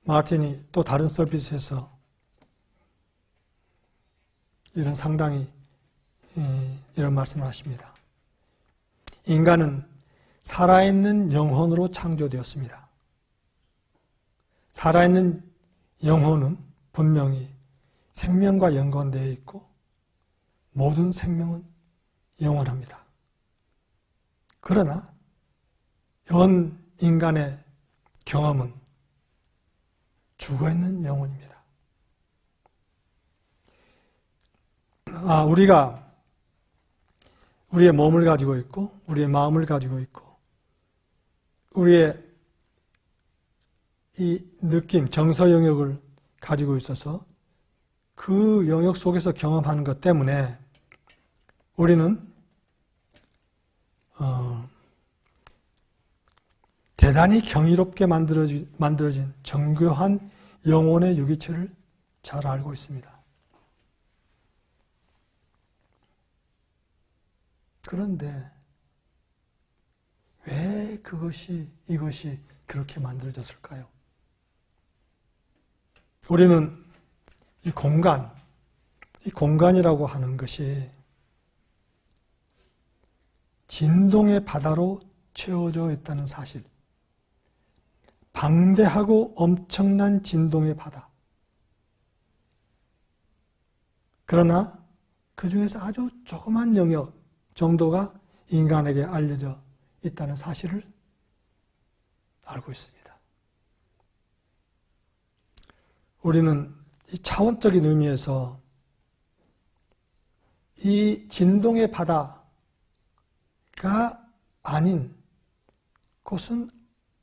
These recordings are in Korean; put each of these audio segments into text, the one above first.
마틴이 또 다른 서비스에서 이런 상당히 이런 말씀을 하십니다. 인간은 살아있는 영혼으로 창조되었습니다. 살아있는 영혼은 분명히 생명과 연관되어 있고 모든 생명은 영원합니다. 그러나 현 인간의 경험은 죽어있는 영혼입니다. 우리가 우리의 몸을 가지고 있고 우리의 마음을 가지고 있고 우리의 이 느낌, 정서 영역을 가지고 있어서 그 영역 속에서 경험하는 것 때문에 우리는 대단히 경이롭게 만들어진 정교한 영혼의 유기체를 잘 알고 있습니다. 그런데 왜 이것이 그렇게 만들어졌을까요? 우리는 이 공간이라고 하는 것이 진동의 바다로 채워져 있다는 사실, 방대하고 엄청난 진동의 바다. 그러나 그 중에서 아주 조그만 영역 정도가 인간에게 알려져 있다는 사실을 알고 있습니다. 우리는 이 차원적인 의미에서 이 진동의 바다가 아닌 곳은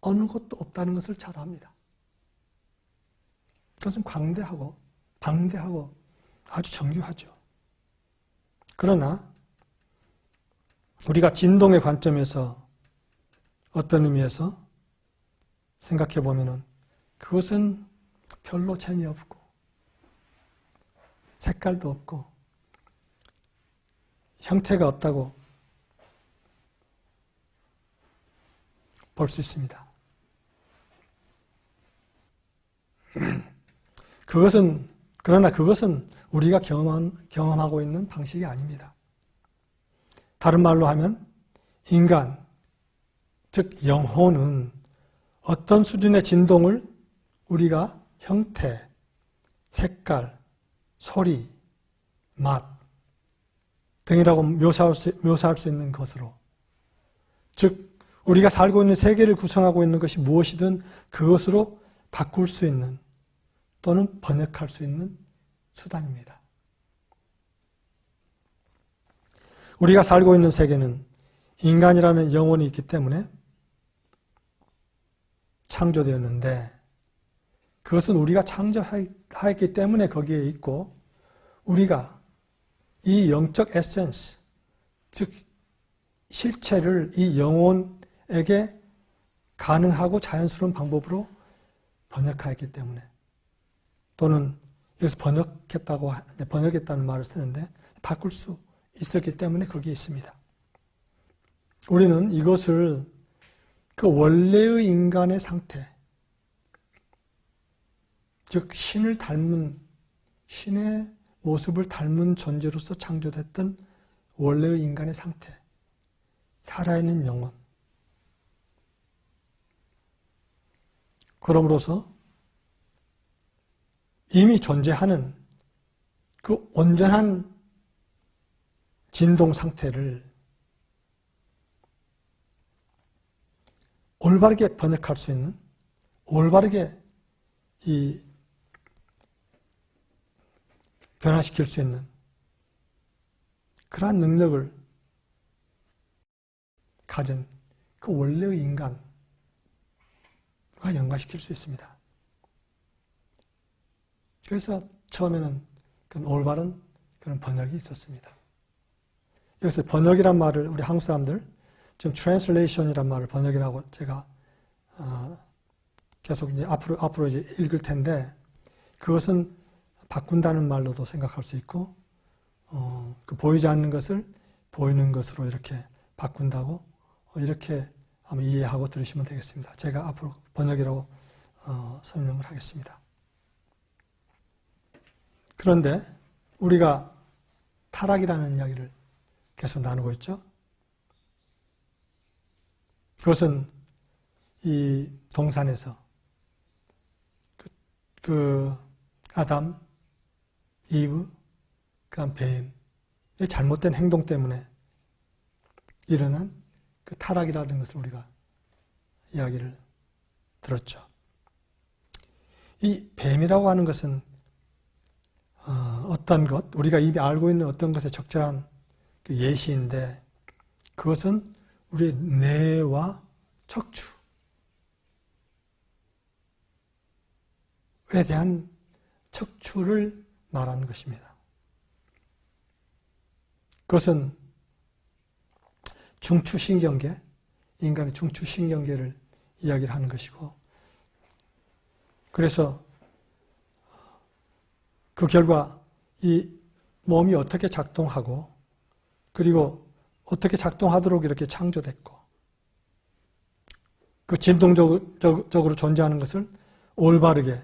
어느 곳도 없다는 것을 잘 압니다. 그것은 광대하고 방대하고 아주 정교하죠. 그러나 우리가 진동의 관점에서 어떤 의미에서 생각해 보면은 그것은 별로 재미없고 색깔도 없고 형태가 없다고 볼 수 있습니다. 그러나 그것은 우리가 경험하고 있는 방식이 아닙니다. 다른 말로 하면 인간, 즉 영혼은 어떤 수준의 진동을 우리가 형태, 색깔, 소리, 맛 등이라고 묘사할 수 있는 것으로, 즉 우리가 살고 있는 세계를 구성하고 있는 것이 무엇이든 그것으로 바꿀 수 있는 또는 번역할 수 있는 수단입니다. 우리가 살고 있는 세계는 인간이라는 영혼이 있기 때문에 창조되었는데 그것은 우리가 창조하였기 때문에 거기에 있고 우리가 이 영적 에센스, 즉 실체를 이 영혼에게 가능하고 자연스러운 방법으로 번역하였기 때문에 또는 여기서 번역했다는 말을 쓰는데 바꿀 수 있었기 때문에 거기에 있습니다. 우리는 이것을 그 원래의 인간의 상태, 즉 신을 닮은, 신의 모습을 닮은 존재로서 창조됐던 원래의 인간의 상태, 살아있는 영혼, 그러므로서 이미 존재하는 그 온전한 진동 상태를 올바르게 번역할 수 있는, 올바르게 변화시킬 수 있는 그러한 능력을 가진 그 원래의 인간과 연관시킬 수 있습니다. 그래서 처음에는 그런 올바른 그런 번역이 있었습니다. 여기서 번역이란 말을 우리 한국 사람들 지금 translation이란 말을 번역이라고 제가 계속 이제 앞으로 이제 읽을 텐데 그것은 바꾼다는 말로도 생각할 수 있고 그 보이지 않는 것을 보이는 것으로 이렇게 바꾼다고 이렇게 한번 이해하고 들으시면 되겠습니다. 제가 앞으로 번역이라고 설명을 하겠습니다. 그런데 우리가 타락이라는 이야기를 계속 나누고 있죠. 그것은 이 동산에서 그 아담, 이브, 그다음 뱀의 잘못된 행동 때문에 일어난 그 타락이라는 것을 우리가 이야기를 들었죠. 이 뱀이라고 하는 것은 어떤 것, 우리가 이미 알고 있는 어떤 것의 적절한 그 예시인데 그것은 우리의 뇌와 척추에 대한 척추를 말하는 것입니다. 그것은 중추신경계, 인간의 중추신경계를 이야기를 하는 것이고 그래서 그 결과 이 몸이 어떻게 작동하고 그리고 어떻게 작동하도록 이렇게 창조됐고 그 진동적으로 존재하는 것을 올바르게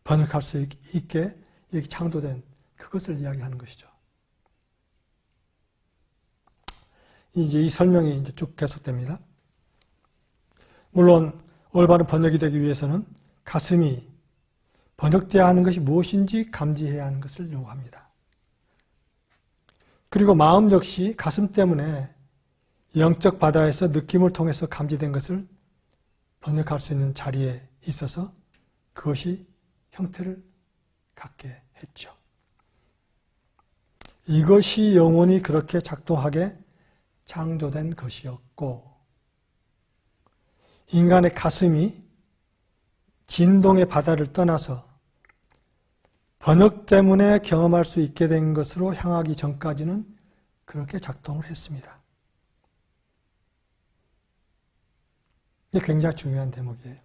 번역할 수 있게 이렇게 창조된 그것을 이야기하는 것이죠. 이제 이 설명이 이제 쭉 계속됩니다. 물론 올바른 번역이 되기 위해서는 가슴이 번역되어야 하는 것이 무엇인지 감지해야 하는 것을 요구합니다. 그리고 마음 역시 가슴 때문에 영적 바다에서 느낌을 통해서 감지된 것을 번역할 수 있는 자리에 있어서 그것이 형태를 갖게 했죠. 이것이 영원히 그렇게 작동하게 창조된 것이었고 인간의 가슴이 진동의 바다를 떠나서 번역 때문에 경험할 수 있게 된 것으로 향하기 전까지는 그렇게 작동을 했습니다. 이게 굉장히 중요한 대목이에요.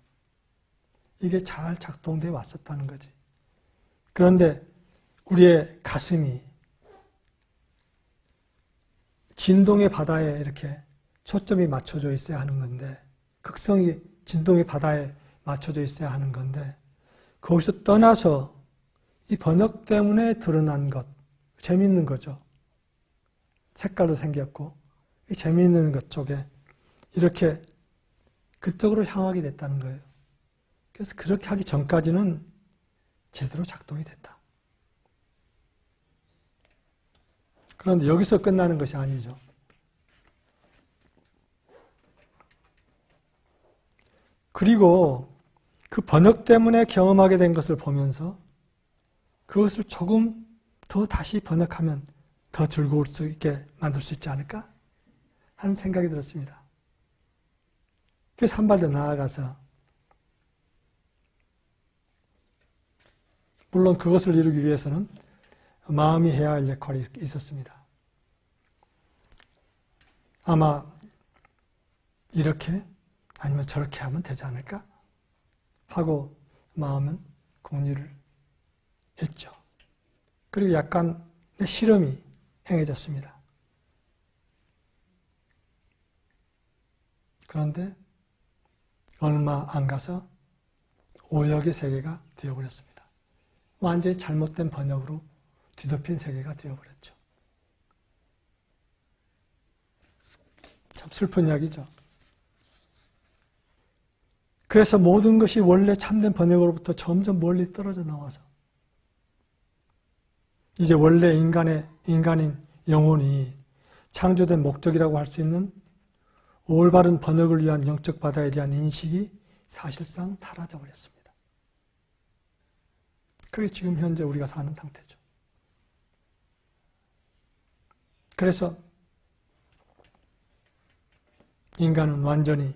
이게 잘 작동되어 왔었다는 거지. 그런데 우리의 가슴이 진동의 바다에 이렇게 초점이 맞춰져 있어야 하는 건데 극성이 진동의 바다에 맞춰져 있어야 하는 건데 거기서 떠나서 이 번역 때문에 드러난 것, 재미있는 거죠. 색깔도 생겼고 재미있는 것 쪽에 이렇게 그쪽으로 향하게 됐다는 거예요. 그래서 그렇게 하기 전까지는 제대로 작동이 됐다. 그런데 여기서 끝나는 것이 아니죠. 그리고 그 번역 때문에 경험하게 된 것을 보면서 그것을 조금 더 다시 번역하면 더 즐거울 수 있게 만들 수 있지 않을까 하는 생각이 들었습니다. 그래서 한 발 더 나아가서 물론 그것을 이루기 위해서는 마음이 해야 할 역할이 있었습니다. 아마 이렇게 아니면 저렇게 하면 되지 않을까 하고 마음은 공유를 했죠. 그리고 약간 내 실험이 행해졌습니다. 그런데 얼마 안 가서 오역의 세계가 되어버렸습니다. 완전히 잘못된 번역으로 뒤덮인 세계가 되어버렸죠. 참 슬픈 이야기죠. 그래서 모든 것이 원래 참된 번역으로부터 점점 멀리 떨어져 나와서 이제 원래 인간인 영혼이 창조된 목적이라고 할 수 있는 올바른 번역을 위한 영적 바다에 대한 인식이 사실상 사라져버렸습니다. 그게 지금 현재 우리가 사는 상태죠. 그래서 인간은 완전히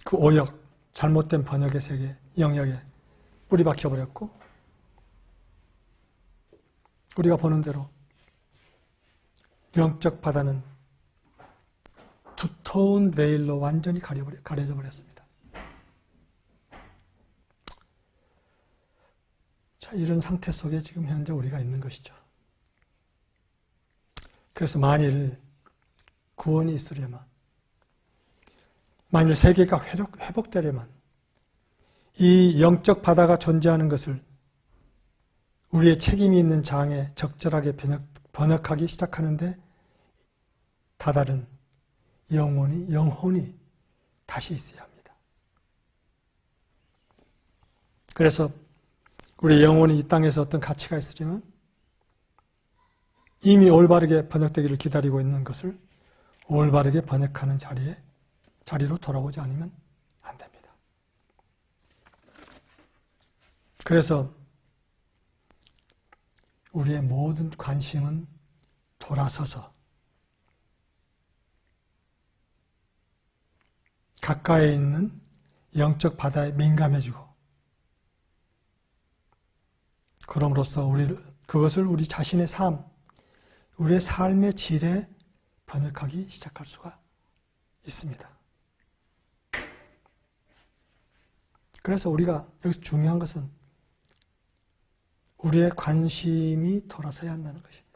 그 오역, 잘못된 번역의 세계, 영역에 뿌리 박혀버렸고 우리가 보는 대로 영적 바다는 두터운 베일로 완전히 가려져 버렸습니다. 자, 이런 상태 속에 지금 현재 우리가 있는 것이죠. 그래서 만일 구원이 있으려면, 만일 세계가 회복되려면 이 영적 바다가 존재하는 것을 우리의 책임이 있는 장에 적절하게 번역하기 시작하는데 다다른 영혼이 다시 있어야 합니다. 그래서 우리 영혼이 이 땅에서 어떤 가치가 있으려면 이미 올바르게 번역되기를 기다리고 있는 것을 올바르게 번역하는 자리로 돌아오지 않으면 안 됩니다. 그래서 우리의 모든 관심은 돌아서서 가까이 있는 영적 바다에 민감해지고 그럼으로써 그것을 우리 자신의 삶, 우리의 삶의 질에 번역하기 시작할 수가 있습니다. 그래서 우리가 여기서 중요한 것은 우리의 관심이 돌아서야 한다는 것입니다.